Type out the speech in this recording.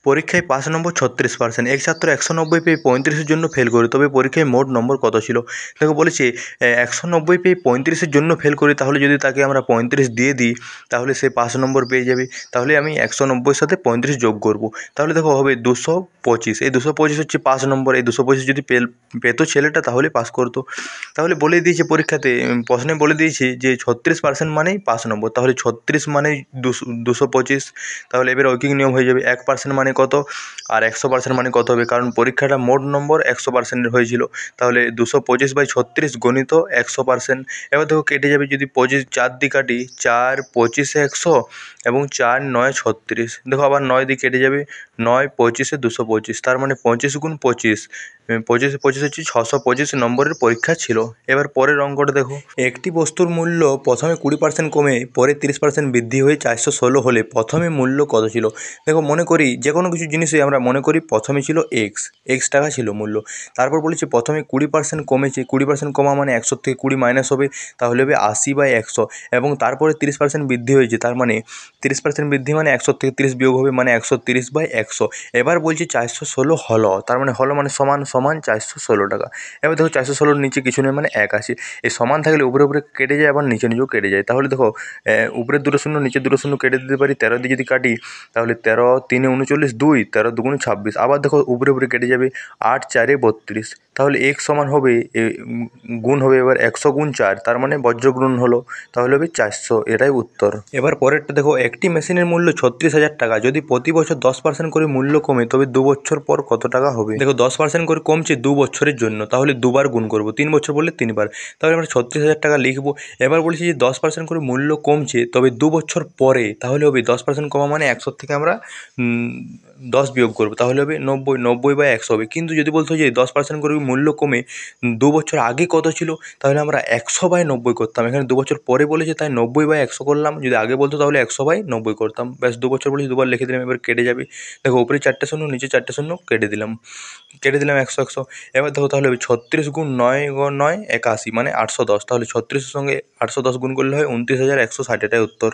পরীক্ষায় পাস নম্বর 36%, এক ছাত্র 190 পেয়ে 35-এর জন্য ফেল করে, তবে পরীক্ষায় মোট নম্বর কত ছিল? দেখো বলেছে 190 পেয়ে 35-এর জন্য ফেল করে, তাহলে যদি তাকে আমরা 35 দিয়ে দিই তাহলে সে পাস নম্বর পেয়ে যাবে। তাহলে আমি 190-এর সাথে 35 যোগ করব, তাহলে দেখো হবে 225। এই 225 হচ্ছে পাস নম্বর। এই 225 যদি পেতো ছেলেটা তাহলে পাস করতো। তাহলে বলে দিয়েছে পরীক্ষাতে, প্রশ্নে বলে দিয়েছে যে 36% মানেই পাস নম্বর, তাহলে 36 মানেই 225। তাহলে এবার ঐকিক নিয়ম হয়ে যাবে, 1% মানে কত আর 100% মানে কত হবে, কারণ পরীক্ষাটা মোট নম্বর 100%-এর হয়েছিল। তাহলে 225/36 গণিত 100%। এবার দেখো কেটে যাবে, যদি 25 4 দিয়ে কাটি, 4 25-এ 100 এবং 4 9 36। দেখো আবার 9 দিয়ে কেটে যাবে, 9 25-এ 225, তার মানে 25 গুণ 25, 25 হচ্ছে 625 নম্বরের পরীক্ষা ছিল। এবার পরের অঙ্কটা দেখো, একটি বস্তুর মূল্য প্রথমে 20% কমে পরে 30% বৃদ্ধি হয়ে 416 হলে প্রথমে মূল্য কত ছিল? দেখো মনে করি যে কোনো কিছু জিনিসই আমরা মনে করি প্রথমে ছিল এক্স টাকা ছিল মূল্য, তারপর বলেছি প্রথমে 20% কমেছে, 20% কমা মানে 100 থেকে 20 মাইনাস হবে, তাহলে হবে 80/100, এবং তারপরে 30% বৃদ্ধি হয়েছে, তার মানে 30% বৃদ্ধি মানে 100 থেকে 30 বিয়োগ হবে মানে 130/100। এবার বলছি 416 হলো, তার মানে হলো মানে সমান সমান 416 টাকা। এবার দেখো 416-র নিচে কিছু নেই মানে 1 আছে, এই সমান থাকলে উপরে উপরে কেটে যায়, আবার নিচে নিচেও কেটে যায়। তাহলে দেখো উপরের দুটো শূন্য নিচের দুটো শূন্য কেটে দিতে পারি, 13 দিয়ে যদি কাটি তাহলে 13 3 39, 2 13 2 26। আবার দেখো উপরে উপরে কেটে যাবে, 8 4 32। তাহলে x সমান হবে গুণ হবে এবার 100 গুণ 4, তার মানে বজ্রগুণ হলো, তাহলে হবে 400। এটাই উত্তর। এবার পরেরটা দেখো, একটি মেশিনের মূল্য 36,000 টাকা, যদি প্রতি বছর 10% করে মূল্য কমে তবে 2 বছর পর কত টাকা হবে? দেখো 10% করে কমছে 2 বছরের জন্য, তাহলে দুবার গুণ করবো, 3 বছর বললে 3 বার, তাহলে আমরা 36,000 টাকা লিখবো। এবার বলছি যে 10% করে মূল্য কমছে তবে 2 বছর পরে, তাহলে হবে 10% কমা মানে 100 থেকে আমরা 10 বিয়োগ করবো, তাহলে হবে 90, 90/100 হবে। কিন্তু যদি বলতো যে 10% করে মূল্য কমে 2 বছর আগে কত ছিল, তাহলে আমরা 100/90 করতাম। এখানে 2 বছর পরে বলেছে তাই 90/100 করলাম, যদি আগে বলতো তাহলে 100/90 করতাম। ব্যাস 2 বছর বলেছি দুবার লিখে দিলাম, এবার কেটে যাবে। দেখো উপরে 4টে শূন্য নিচে 4টে শূন্য কেটে দিলাম 100 100। এবার দেখো তাহলে হবে 36 গুণ 9 গুণ 9 81 মানে 810, তাহলে 36-এর সঙ্গে 810 গুণ করলে হয় 29,160, এটাই উত্তর।